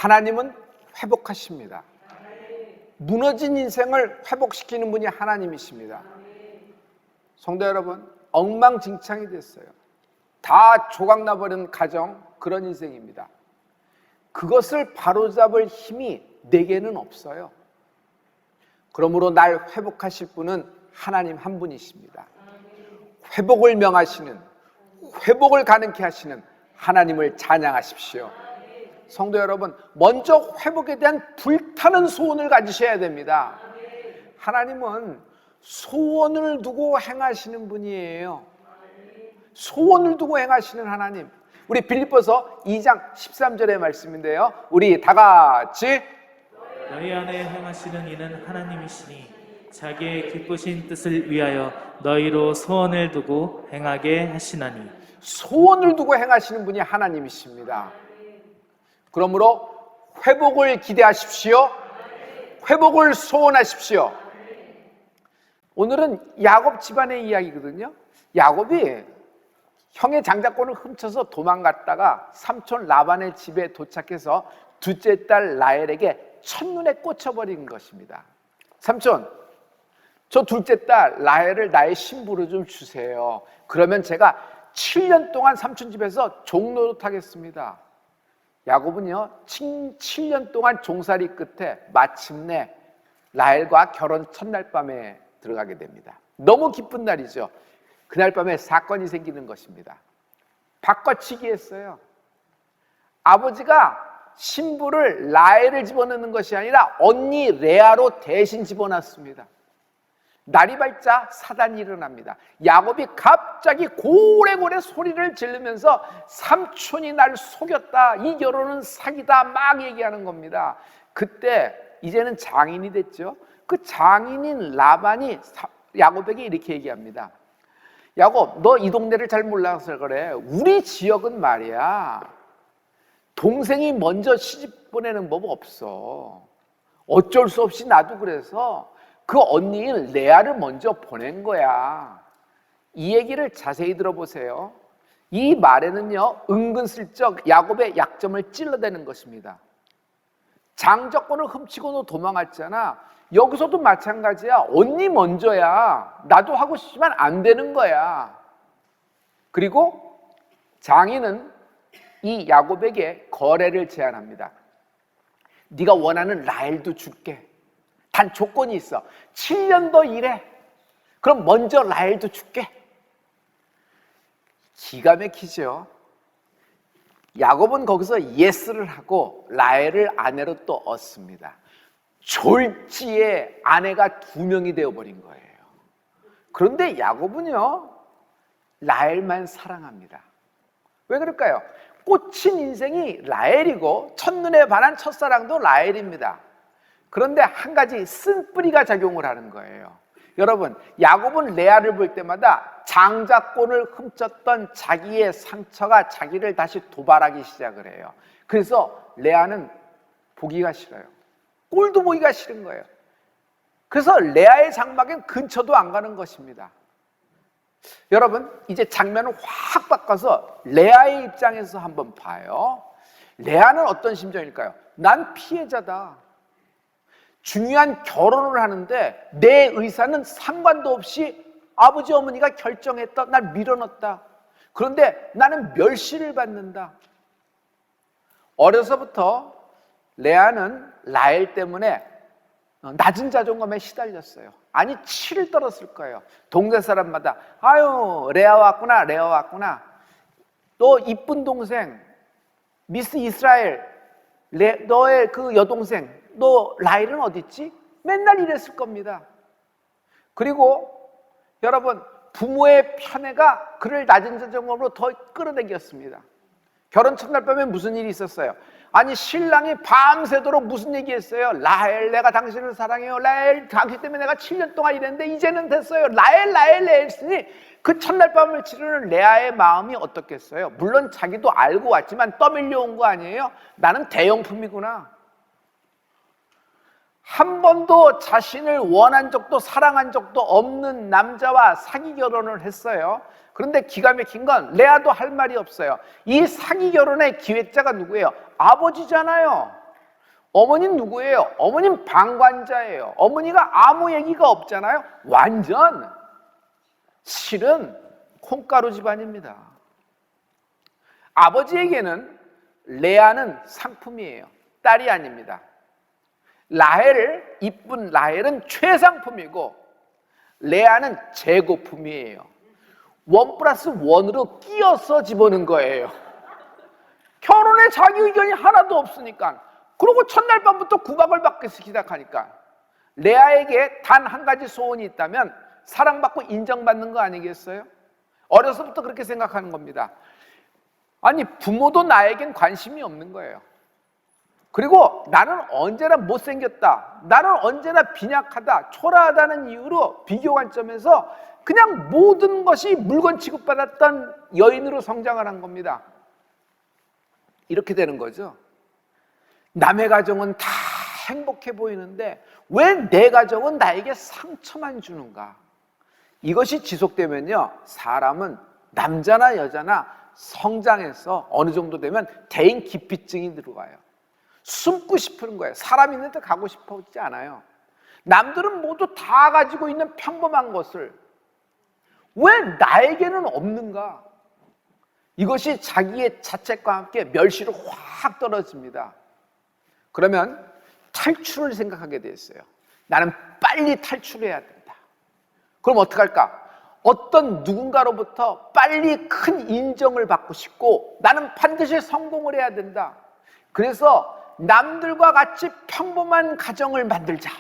하나님은 회복하십니다. 무너진 인생을 회복시키는 분이 하나님이십니다. 성도 여러분, 엉망진창이 됐어요. 다 조각나버린 가정, 그런 인생입니다. 그것을 바로잡을 힘이 내게는 없어요. 그러므로 날 회복하실 분은 하나님 한 분이십니다. 회복을 명하시는, 회복을 가능케 하시는 하나님을 찬양하십시오. 성도 여러분, 먼저 회복에 대한 불타는 소원을 가지셔야 됩니다. 하나님은 소원을 두고 행하시는 분이에요. 소원을 두고 행하시는 하나님. 우리 빌립보서 2장 13절의 말씀인데요, 우리 다 같이 너희 안에 행하시는 이는 하나님이시니 자기의 기쁘신 뜻을 위하여 너희로 소원을 두고 행하게 하시나니. 소원을 두고 행하시는 분이 하나님이십니다. 그러므로 회복을 기대하십시오. 회복을 소원하십시오. 오늘은 야곱 집안의 이야기거든요. 야곱이 형의 장자권을 훔쳐서 도망갔다가 삼촌 라반의 집에 도착해서 둘째 딸 라헬에게 첫눈에 꽂혀버린 것입니다. 삼촌, 저 둘째 딸 라헬을 나의 신부로 좀 주세요. 그러면 제가 7년 동안 삼촌 집에서 종노릇 하겠습니다. 야곱은요 7년 동안 종살이 끝에 마침내 라헬과 결혼 첫날 밤에 들어가게 됩니다. 너무 기쁜 날이죠. 그날 밤에 사건이 생기는 것입니다. 바꿔치기 했어요. 아버지가 신부를 라헬을 집어넣는 것이 아니라 언니 레아로 대신 집어넣습니다. 날이 밝자 사단이 일어납니다. 야곱이 갑자기 고래고래 소리를 지르면서 삼촌이 날 속였다, 이 결혼은 사기다, 막 얘기하는 겁니다. 그때 이제는 장인이 됐죠. 그 장인인 라반이 야곱에게 이렇게 얘기합니다. 야곱, 너 이 동네를 잘 몰라서 그래. 우리 지역은 말이야, 동생이 먼저 시집 보내는 법 없어. 어쩔 수 없이 나도 그래서 그 언니인 레아를 먼저 보낸 거야. 이 얘기를 자세히 들어보세요. 이 말에는요 은근슬쩍 야곱의 약점을 찔러대는 것입니다. 장자권을 훔치고 너 도망갔잖아. 여기서도 마찬가지야. 언니 먼저야. 나도 하고 싶지만 안 되는 거야. 그리고 장인은 이 야곱에게 거래를 제안합니다. 네가 원하는 라헬도 줄게. 단 조건이 있어. 7년 더 일해. 그럼 먼저 라헬도 줄게. 기가 막히죠. 야곱은 거기서 예스를 하고 라헬을 아내로 또 얻습니다. 졸지에 아내가 2명이 되어버린 거예요. 그런데 야곱은요 라헬만 사랑합니다. 왜 그럴까요? 꽂힌 인생이 라헬이고 첫눈에 반한 첫사랑도 라헬입니다. 그런데 한 가지 쓴뿌리가 작용을 하는 거예요. 여러분, 야곱은 레아를 볼 때마다 장자권을 훔쳤던 자기의 상처가 자기를 다시 도발하기 시작을 해요. 그래서 레아는 보기가 싫어요. 꼴도 보기가 싫은 거예요. 그래서 레아의 장막엔 근처도 안 가는 것입니다. 여러분, 이제 장면을 확 바꿔서 레아의 입장에서 한번 봐요. 레아는 어떤 심정일까요? 난 피해자다. 중요한 결혼을 하는데 내 의사는 상관도 없이 아버지 어머니가 결정했다. 날 밀어넣었다. 그런데 나는 멸시를 받는다. 어려서부터 레아는 라헬 때문에 낮은 자존감에 시달렸어요. 아니, 치를 떨었을 거예요. 동네 사람마다 아유 레아 왔구나, 레아 왔구나. 너 이쁜 동생 미스 이스라엘, 너의 그 여동생 너 라헬은 어디 있지? 맨날 이랬을 겁니다. 그리고 여러분, 부모의 편애가 그를 낮은 자존감으로 더 끌어당겼습니다. 결혼 첫날 밤에 무슨 일이 있었어요? 아니, 신랑이 밤새도록 무슨 얘기했어요? 라헬, 내가 당신을 사랑해요. 라헬, 당신 때문에 내가 7년 동안 일했는데 이제는 됐어요. 라헬, 라헬, 라헬 했으니 그 첫날 밤을 치르는 레아의 마음이 어떻겠어요? 물론 자기도 알고 왔지만 떠밀려온 거 아니에요? 나는 대형품이구나. 한 번도 자신을 원한 적도 사랑한 적도 없는 남자와 사기 결혼을 했어요. 그런데 기가 막힌 건 레아도 할 말이 없어요. 이 사기 결혼의 기획자가 누구예요? 아버지잖아요. 어머니는 누구예요? 어머니는 방관자예요. 어머니가 아무 얘기가 없잖아요. 완전 실은 콩가루 집안입니다. 아버지에게는 레아는 상품이에요. 딸이 아닙니다. 이쁜 라헬은 최상품이고 레아는 재고품이에요. 1+1으로 끼어서 집어넣은 거예요. 결혼에 자기 의견이 하나도 없으니까. 그리고 첫날 밤부터 구박을 받기 시작하니까. 레아에게 단 한 가지 소원이 있다면 사랑받고 인정받는 거 아니겠어요? 어려서부터 그렇게 생각하는 겁니다. 아니, 부모도 나에겐 관심이 없는 거예요. 그리고 나는 언제나 못생겼다, 나는 언제나 빈약하다, 초라하다는 이유로 비교 관점에서 그냥 모든 것이 물건 취급받았던 여인으로 성장을 한 겁니다. 이렇게 되는 거죠. 남의 가정은 다 행복해 보이는데 왜 내 가정은 나에게 상처만 주는가? 이것이 지속되면요, 사람은 남자나 여자나 성장해서 어느 정도 되면 대인 기피증이 들어와요. 숨고 싶은 거예요. 사람 있는 데 가고 싶지 않아요. 남들은 모두 다 가지고 있는 평범한 것을 왜 나에게는 없는가? 이것이 자기의 자책과 함께 멸시로 확 떨어집니다. 그러면 탈출을 생각하게 됐어요. 나는 빨리 탈출해야 된다. 그럼 어떡할까? 어떤 누군가로부터 빨리 큰 인정을 받고 싶고 나는 반드시 성공을 해야 된다. 그래서 남들과 같이 평범한 가정을 만들자.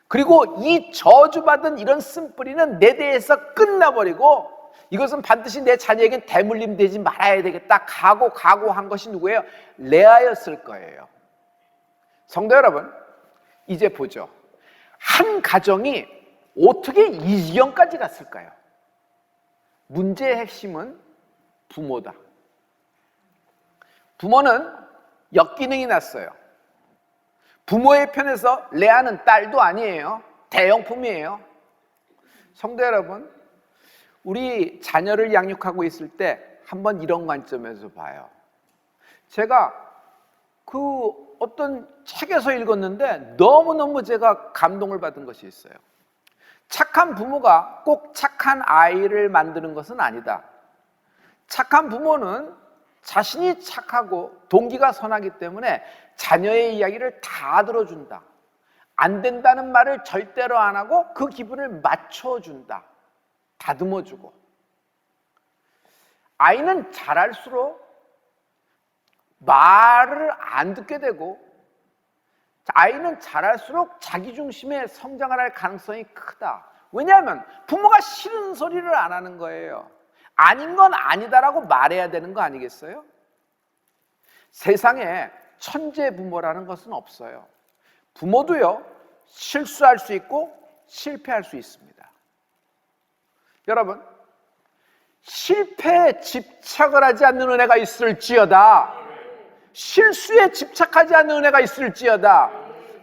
그리고 이 저주받은 이런 쓴뿌리는 내 대에서 끝나버리고 이것은 반드시 내 자녀에겐 대물림 되지 말아야 되겠다. 각오한 것이 누구예요? 레아였을 거예요. 성도 여러분, 이제 보죠. 한 가정이 어떻게 이 지경까지 갔을까요? 문제의 핵심은 부모다. 부모는 역기능이 났어요. 부모의 편에서 레아는 딸도 아니에요. 대형품이에요. 성도 여러분, 우리 자녀를 양육하고 있을 때 한번 이런 관점에서 봐요. 제가 어떤 책에서 읽었는데 너무너무 제가 감동을 받은 것이 있어요. 착한 부모가 꼭 착한 아이를 만드는 것은 아니다. 착한 부모는 자신이 착하고 동기가 선하기 때문에 자녀의 이야기를 다 들어준다. 안 된다는 말을 절대로 안 하고 그 기분을 맞춰준다. 다듬어주고. 아이는 자랄수록 말을 안 듣게 되고 아이는 자랄수록 자기 중심의 성장을 할 가능성이 크다. 왜냐하면 부모가 싫은 소리를 안 하는 거예요. 아닌 건 아니다라고 말해야 되는 거 아니겠어요? 세상에 천재 부모라는 것은 없어요. 부모도요, 실수할 수 있고 실패할 수 있습니다. 여러분, 실패에 집착을 하지 않는 은혜가 있을지어다. 실수에 집착하지 않는 은혜가 있을지어다.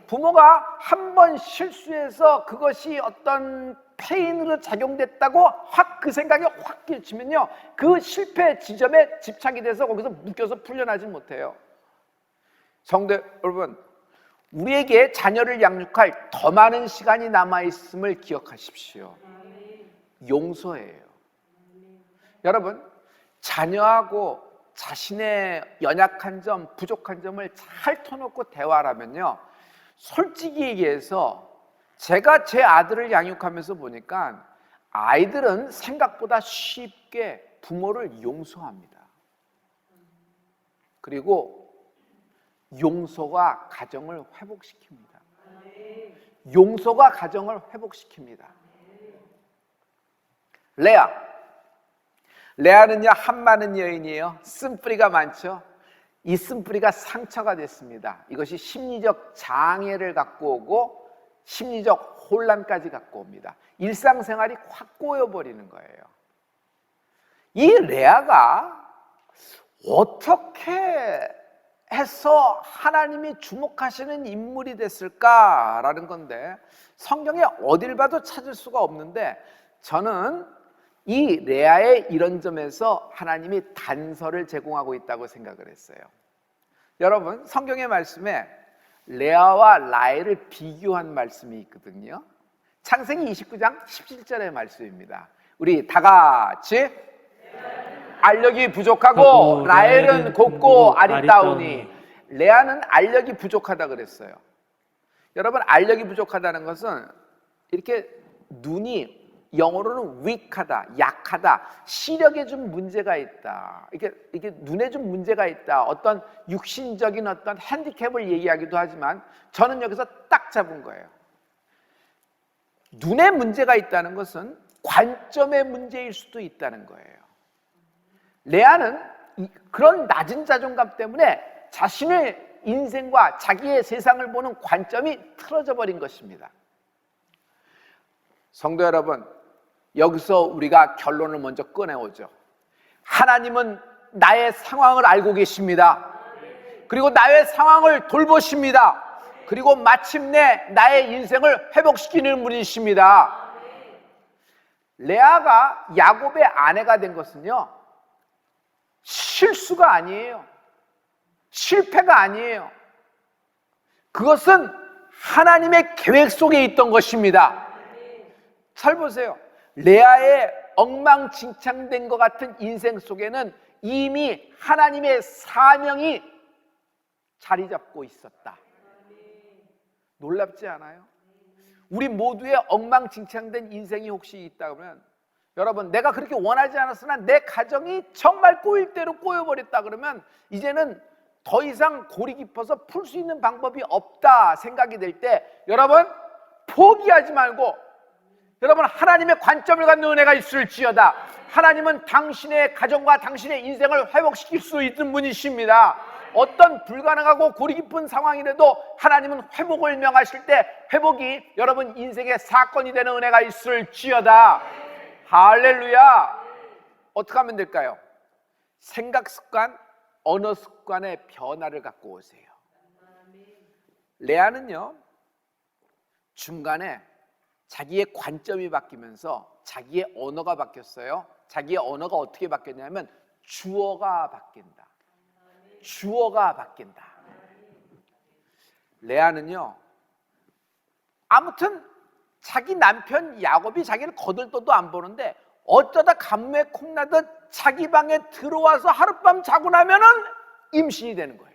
부모가 한 번 실수해서 그것이 어떤 페인으로 작용됐다고 확 그 생각이 확 끼치면요, 그 실패 지점에 집착이 돼서 거기서 묶여서 풀려나지 못해요. 성도 여러분, 우리에게 자녀를 양육할 더 많은 시간이 남아있음을 기억하십시오. 용서예요. 여러분, 자녀하고 자신의 연약한 점, 부족한 점을 잘 터놓고 대화를 하면요, 솔직히 얘기해서 제가 제 아들을 양육하면서 보니까 아이들은 생각보다 쉽게 부모를 용서합니다. 그리고 용서가 가정을 회복시킵니다. 용서가 가정을 회복시킵니다. 레아는요, 한 많은 여인이에요. 쓴뿌리가 많죠. 이 쓴뿌리가 상처가 됐습니다. 이것이 심리적 장애를 갖고 오고 심리적 혼란까지 갖고 옵니다. 일상생활이 확 꼬여버리는 거예요. 이 레아가 어떻게 해서 하나님이 주목하시는 인물이 됐을까라는 건데 성경에 어딜 봐도 찾을 수가 없는데 저는 이 레아의 이런 점에서 하나님이 단서를 제공하고 있다고 생각을 했어요. 여러분, 성경의 말씀에 레아와 라헬을 비교한 말씀이 있거든요. 창세기 29장 17절의 말씀입니다. 우리 다 같이 알력이 부족하고 라헬은 곱고 아리따우니. 레아는 알력이 부족하다 그랬어요. 여러분, 알력이 부족하다는 것은 이렇게 눈이 영어로는 weak하다, 약하다, 시력에 좀 문제가 있다, 이게 눈에 좀 문제가 있다, 어떤 육신적인 어떤 핸디캡을 얘기하기도 하지만 저는 여기서 딱 잡은 거예요. 눈에 문제가 있다는 것은 관점의 문제일 수도 있다는 거예요. 레아는 그런 낮은 자존감 때문에 자신의 인생과 자기의 세상을 보는 관점이 틀어져 버린 것입니다. 성도 여러분, 여기서 우리가 결론을 먼저 꺼내오죠. 하나님은 나의 상황을 알고 계십니다. 그리고 나의 상황을 돌보십니다. 그리고 마침내 나의 인생을 회복시키는 분이십니다. 레아가 야곱의 아내가 된 것은요, 실수가 아니에요. 실패가 아니에요. 그것은 하나님의 계획 속에 있던 것입니다. 잘 보세요. 레아의 엉망진창된 것 같은 인생 속에는 이미 하나님의 사명이 자리 잡고 있었다. 놀랍지 않아요? 우리 모두의 엉망진창된 인생이 혹시 있다 그러면, 여러분, 내가 그렇게 원하지 않았으나 내 가정이 정말 꼬일 대로 꼬여버렸다 그러면 이제는 더 이상 골이 깊어서 풀 수 있는 방법이 없다 생각이 될 때, 여러분, 포기하지 말고, 여러분, 하나님의 관점을 갖는 은혜가 있을지어다. 하나님은 당신의 가정과 당신의 인생을 회복시킬 수 있는 분이십니다. 어떤 불가능하고 골이 깊은 상황이라도 하나님은 회복을 명하실 때 회복이 여러분 인생의 사건이 되는 은혜가 있을지어다. 할렐루야. 어떻게 하면 될까요? 생각 습관, 언어 습관의 변화를 갖고 오세요. 레아는요, 중간에 자기의 관점이 바뀌면서 자기의 언어가 바뀌었어요. 자기의 언어가 어떻게 바뀌었냐면 주어가 바뀐다. 주어가 바뀐다. 레아는요, 아무튼 자기 남편 야곱이 자기를 거들떠도 안 보는데 어쩌다 간무에 콩나듯 자기 방에 들어와서 하룻밤 자고 나면은 임신이 되는 거예요.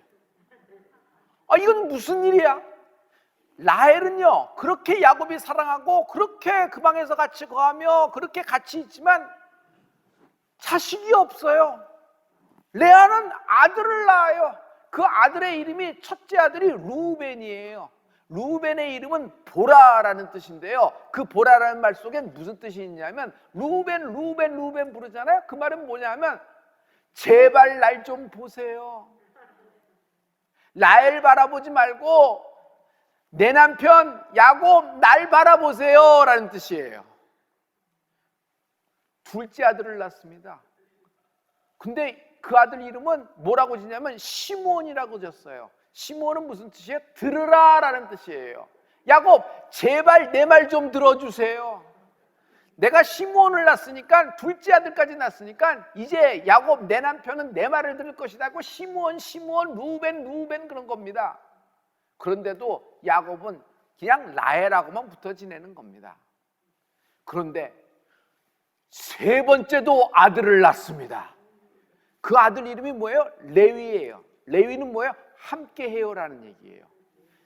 이건 무슨 일이야? 라헬은요, 그렇게 야곱이 사랑하고 그렇게 그 방에서 같이 거하며 그렇게 같이 있지만 자식이 없어요. 레아는 아들을 낳아요. 그 아들의 이름이, 첫째 아들이 루벤이에요. 루벤의 이름은 보라라는 뜻인데요, 그 보라라는 말 속엔 무슨 뜻이 있냐면 루벤 부르잖아요. 그 말은 뭐냐면 제발 날 좀 보세요. 라헬 바라보지 말고 내 남편 야곱 날 바라보세요 라는 뜻이에요. 둘째 아들을 낳습니다. 근데 그 아들 이름은 뭐라고 지냐면 시므온이라고 졌어요. 시므온은 무슨 뜻이에요? 들으라 라는 뜻이에요. 야곱, 제발 내 말 좀 들어주세요. 내가 시므온을 낳았으니까, 둘째 아들까지 낳았으니까 이제 야곱 내 남편은 내 말을 들을 것이다 고 시므온 루벤 그런 겁니다. 그런데도 야곱은 그냥 라헬하고만 붙어 지내는 겁니다. 그런데 세 번째도 아들을 낳습니다. 그 아들 이름이 뭐예요? 레위예요. 레위는 뭐예요? 함께해요라는 얘기예요.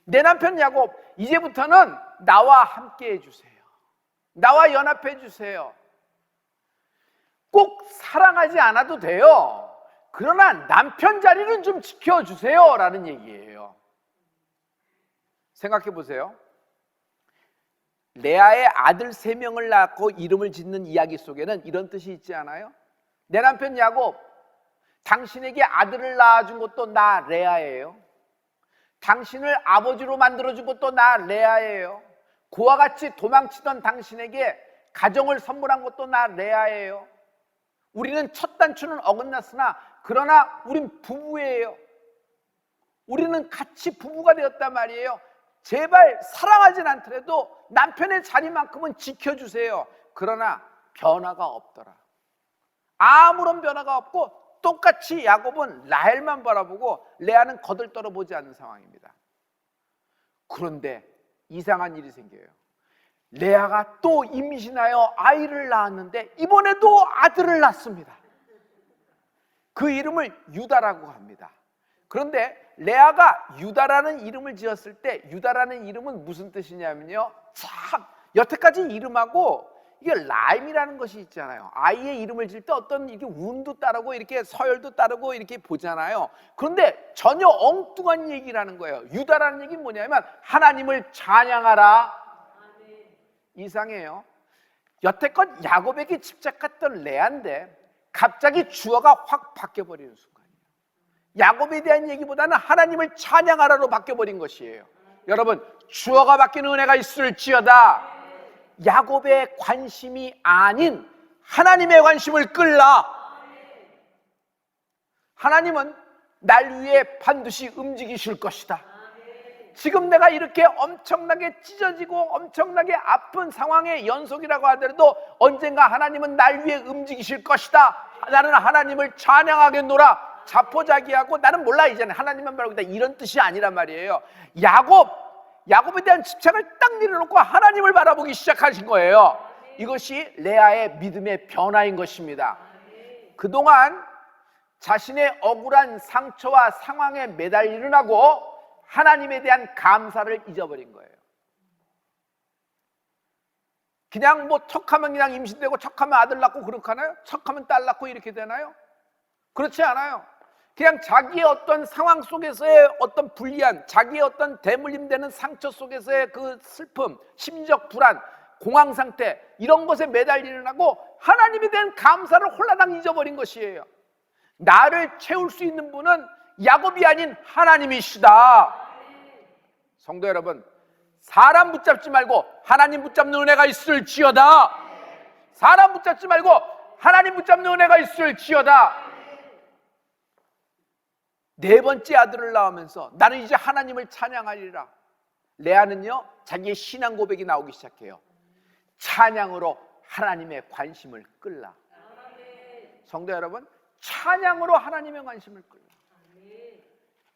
내 남편 야곱, 이제부터는 나와 함께 해주세요. 나와 연합해 주세요. 꼭 사랑하지 않아도 돼요. 그러나 남편 자리는 좀 지켜주세요 라는 얘기예요. 생각해 보세요. 레아의 아들 3명을 낳고 이름을 짓는 이야기 속에는 이런 뜻이 있지 않아요? 내 남편 야곱, 당신에게 아들을 낳아준 것도 나 레아예요. 당신을 아버지로 만들어준 것도 나 레아예요. 그와 같이 도망치던 당신에게 가정을 선물한 것도 나 레아예요. 우리는 첫 단추는 어긋났으나 그러나 우린 부부예요. 우리는 같이 부부가 되었단 말이에요. 제발 사랑하진 않더라도 남편의 자리만큼은 지켜주세요. 그러나 변화가 없더라. 아무런 변화가 없고 똑같이 야곱은 라헬만 바라보고 레아는 거들떠보지 않는 상황입니다. 그런데 이상한 일이 생겨요. 레아가 또 임신하여 아이를 낳았는데 이번에도 아들을 낳습니다. 그 이름을 유다라고 합니다. 그런데 레아가 유다라는 이름을 지었을 때 유다라는 이름은 무슨 뜻이냐면요, 참 여태까지 이름하고 이게 라임이라는 것이 있잖아요. 아이의 이름을 지을 때 어떤 이렇게 운도 따르고 이렇게 서열도 따르고 이렇게 보잖아요. 그런데 전혀 엉뚱한 얘기라는 거예요. 유다라는 얘기는 뭐냐면 하나님을 찬양하라. 이상해요. 여태껏 야곱에게 집착했던 레아인데 갑자기 주어가 확 바뀌어버리는 순간이에요. 야곱에 대한 얘기보다는 하나님을 찬양하라로 바뀌어버린 것이에요. 여러분, 주어가 바뀌는 은혜가 있을지어다. 야곱의 관심이 아닌 하나님의 관심을 끌라. 하나님은 날 위해 반드시 움직이실 것이다. 지금 내가 이렇게 엄청나게 찢어지고 엄청나게 아픈 상황의 연속이라고 하더라도 언젠가 하나님은 날 위해 움직이실 것이다. 나는 하나님을 찬양하겠노라. 자포자기하고 나는 몰라 이제는 하나님만 바라고 있다, 이런 뜻이 아니란 말이에요. 야곱에 대한 집착을 딱 내려놓고 하나님을 바라보기 시작하신 거예요. 이것이 레아의 믿음의 변화인 것입니다. 그동안 자신의 억울한 상처와 상황에 매달리는 하고 하나님에 대한 감사를 잊어버린 거예요. 그냥 뭐 척하면 그냥 임신되고 척하면 아들 낳고 그렇게 하나요? 척하면 딸 낳고 이렇게 되나요? 그렇지 않아요. 그냥 자기의 어떤 상황 속에서의 어떤 불리한, 자기의 어떤 대물림되는 상처 속에서의 그 슬픔, 심리적 불안, 공황 상태, 이런 것에 매달리는 하고 하나님에 대한 감사를 홀라당 잊어버린 것이에요. 나를 채울 수 있는 분은 야곱이 아닌 하나님이시다. 성도 여러분, 사람 붙잡지 말고 하나님 붙잡는 은혜가 있을지어다. 사람 붙잡지 말고 하나님 붙잡는 은혜가 있을지어다. 네 번째 아들을 낳으면서 나는 이제 하나님을 찬양하리라. 레아는요, 자기의 신앙 고백이 나오기 시작해요. 찬양으로 하나님의 관심을 끌라. 성도 여러분, 찬양으로 하나님의 관심을 끌라.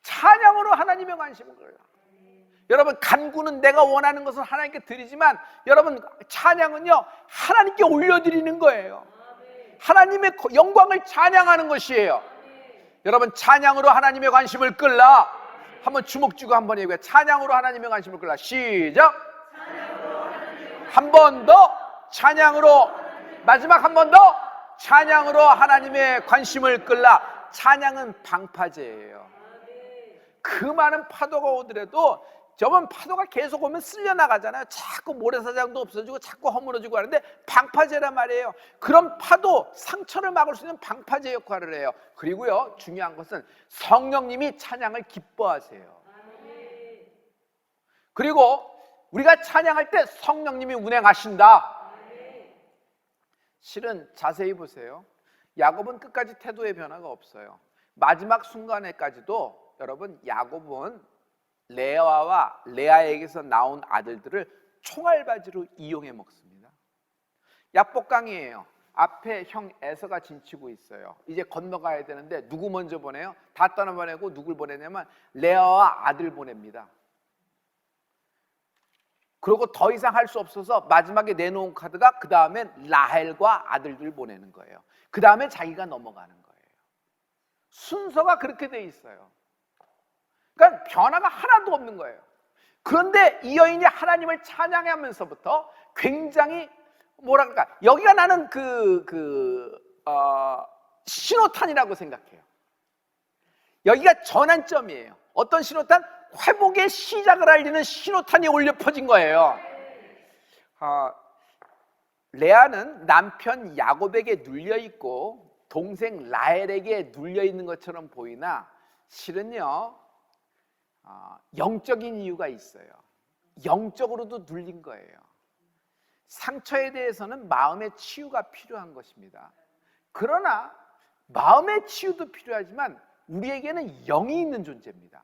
찬양으로 하나님의 관심을 끌라. 여러분, 간구는 내가 원하는 것을 하나님께 드리지만 여러분, 찬양은요 하나님께 올려드리는 거예요. 하나님의 영광을 찬양하는 것이에요. 여러분, 찬양으로 하나님의 관심을 끌라. 한번 주먹 쥐고 한번 해보세요. 찬양으로 하나님의 관심을 끌라. 시작. 한 번 더. 찬양으로. 마지막 한 번 더. 찬양으로 하나님의 관심을 끌라. 찬양은 방파제예요. 그 많은 파도가 오더라도 저번 파도가 계속 오면 쓸려나가잖아요. 자꾸 모래사장도 없어지고 자꾸 허물어지고 하는데 방파제란 말이에요. 그런 파도, 상처를 막을 수 있는 방파제 역할을 해요. 그리고요, 중요한 것은 성령님이 찬양을 기뻐하세요. 그리고 우리가 찬양할 때 성령님이 운행하신다. 실은 자세히 보세요. 야곱은 끝까지 태도의 변화가 없어요. 마지막 순간에까지도 여러분, 야곱은 레아와 레아에게서 나온 아들들을 총알바지로 이용해 먹습니다. 약복강이에요. 앞에 형 에서가 진치고 있어요. 이제 건너가야 되는데 누구 먼저 보내요? 다 떠나보내고 누굴 보내냐면 레아와 아들 보냅니다. 그리고 더 이상 할 수 없어서 마지막에 내놓은 카드가 그 다음엔 라헬과 아들들 보내는 거예요. 그 다음에 자기가 넘어가는 거예요. 순서가 그렇게 돼 있어요. 그러니까 변화가 하나도 없는 거예요. 그런데 이 여인이 하나님을 찬양하면서부터 굉장히 뭐라 그럴까, 여기가 나는 신호탄이라고 생각해요. 여기가 전환점이에요. 어떤 신호탄? 회복의 시작을 알리는 신호탄이 올려 퍼진 거예요. 레아는 남편 야곱에게 눌려 있고 동생 라헬에게 눌려 있는 것처럼 보이나 실은요, 영적인 이유가 있어요. 영적으로도 눌린 거예요. 상처에 대해서는 마음의 치유가 필요한 것입니다. 그러나 마음의 치유도 필요하지만 우리에게는 영이 있는 존재입니다.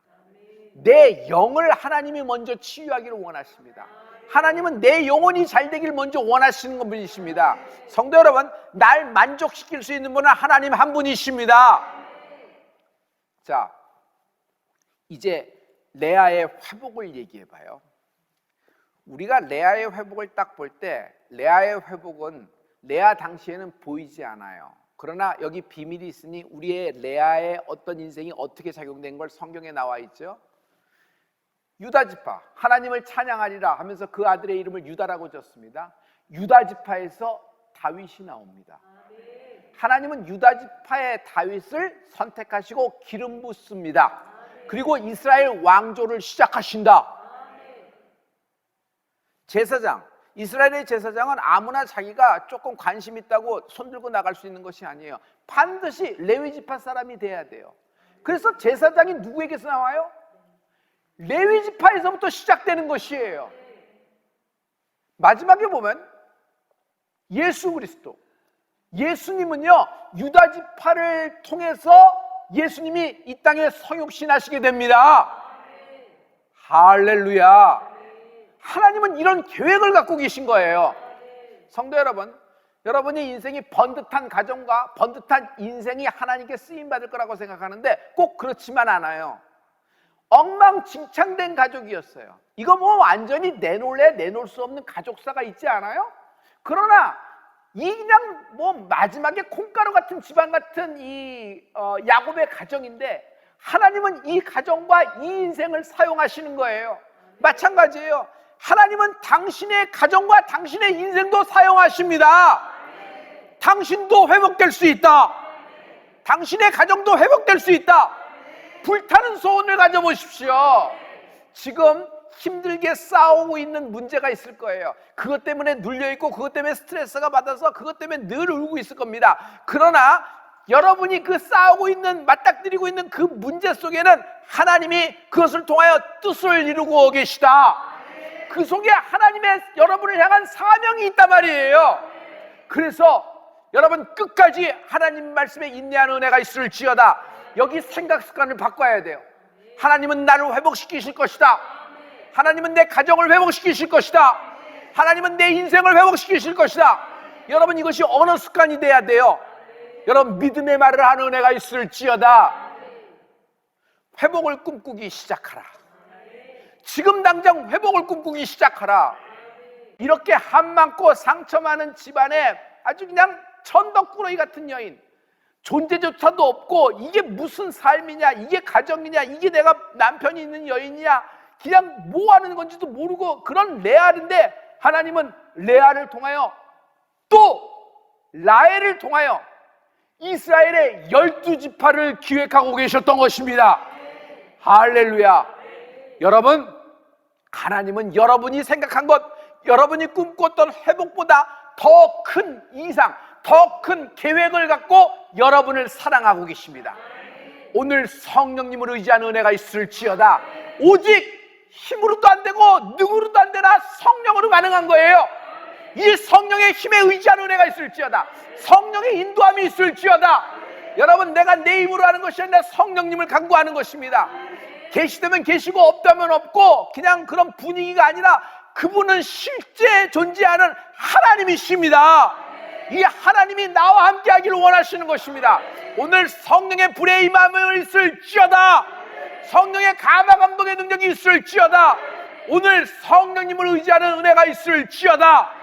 내 영을 하나님이 먼저 치유하기를 원하십니다. 하나님은 내 영혼이 잘 되길 먼저 원하시는 분이십니다. 성도 여러분, 날 만족시킬 수 있는 분은 하나님 한 분이십니다. 자, 이제 레아의 회복을 얘기해 봐요. 우리가 레아의 회복을 딱 볼 때 레아의 회복은 레아 당시에는 보이지 않아요. 그러나 여기 비밀이 있으니 우리의 레아의 어떤 인생이 어떻게 작용된 걸 성경에 나와 있죠. 유다 지파, 하나님을 찬양하리라 하면서 그 아들의 이름을 유다라고 졌습니다. 유다 지파에서 다윗이 나옵니다. 하나님은 유다 지파의 다윗을 선택하시고 기름 붓습니다. 그리고 이스라엘 왕조를 시작하신다. 제사장, 이스라엘의 제사장은 아무나 자기가 조금 관심 있다고 손들고 나갈 수 있는 것이 아니에요. 반드시 레위 지파 사람이 돼야 돼요. 그래서 제사장이 누구에게서 나와요? 레위 지파에서부터 시작되는 것이에요. 마지막에 보면 예수 그리스도, 예수님은요 유다 지파를 통해서 예수님이 이 땅에 성육신하시게 됩니다. 할렐루야. 하나님은 이런 계획을 갖고 계신 거예요. 성도 여러분, 여러분의 인생이 번듯한 가정과 번듯한 인생이 하나님께 쓰임받을 거라고 생각하는데 꼭 그렇지만 않아요. 엉망진창된 가족이었어요. 이거 뭐 완전히 내놓을래 내놓을 수 없는 가족사가 있지 않아요? 그러나 이 그냥 뭐 마지막에 콩가루 같은 집안 같은 이 야곱의 가정인데 하나님은 이 가정과 이 인생을 사용하시는 거예요. 마찬가지예요. 하나님은 당신의 가정과 당신의 인생도 사용하십니다. 당신도 회복될 수 있다. 당신의 가정도 회복될 수 있다. 불타는 소원을 가져보십시오. 지금 힘들게 싸우고 있는 문제가 있을 거예요. 그것 때문에 눌려있고 그것 때문에 스트레스가 받아서 그것 때문에 늘 울고 있을 겁니다. 그러나 여러분이 그 싸우고 있는 맞닥뜨리고 있는 그 문제 속에는 하나님이 그것을 통하여 뜻을 이루고 계시다. 그 속에 하나님의 여러분을 향한 사명이 있단 말이에요. 그래서 여러분 끝까지 하나님 말씀에 인내하는 은혜가 있을지어다. 여기 생각 습관을 바꿔야 돼요. 하나님은 나를 회복시키실 것이다. 하나님은 내 가정을 회복시키실 것이다. 하나님은 내 인생을 회복시키실 것이다. 여러분 이것이 언어 습관이 돼야 돼요. 여러분 믿음의 말을 하는 은혜가 있을지어다. 회복을 꿈꾸기 시작하라. 지금 당장 회복을 꿈꾸기 시작하라. 이렇게 한 많고 상처 많은 집안에 아주 그냥 천덕꾸러기 같은 여인, 존재조차도 없고 이게 무슨 삶이냐, 이게 가정이냐, 이게 내가 남편이 있는 여인이냐, 그냥 뭐 하는 건지도 모르고 그런 레아인데 하나님은 레아를 통하여 또 라헬을 통하여 이스라엘의 12지파를 기획하고 계셨던 것입니다. 할렐루야. 여러분, 하나님은 여러분이 생각한 것, 여러분이 꿈꿨던 회복보다 더 큰 이상, 더 큰 계획을 갖고 여러분을 사랑하고 계십니다. 오늘 성령님을 의지하는 은혜가 있을지어다. 오직 힘으로도 안 되고 능으로도 안 되나 성령으로 가능한 거예요. 이 성령의 힘에 의지하는 은혜가 있을지어다. 성령의 인도함이 있을지어다. 여러분, 내가 내 힘으로 하는 것이 아니라 성령님을 간구하는 것입니다. 계시되면 계시고 없다면 없고 그냥 그런 분위기가 아니라 그분은 실제 존재하는 하나님이십니다. 이 하나님이 나와 함께 하기를 원하시는 것입니다. 오늘 성령의 불의 임함을 있을지어다. 성령의 감화 감동의 능력이 있을지어다. 오늘 성령님을 의지하는 은혜가 있을지어다.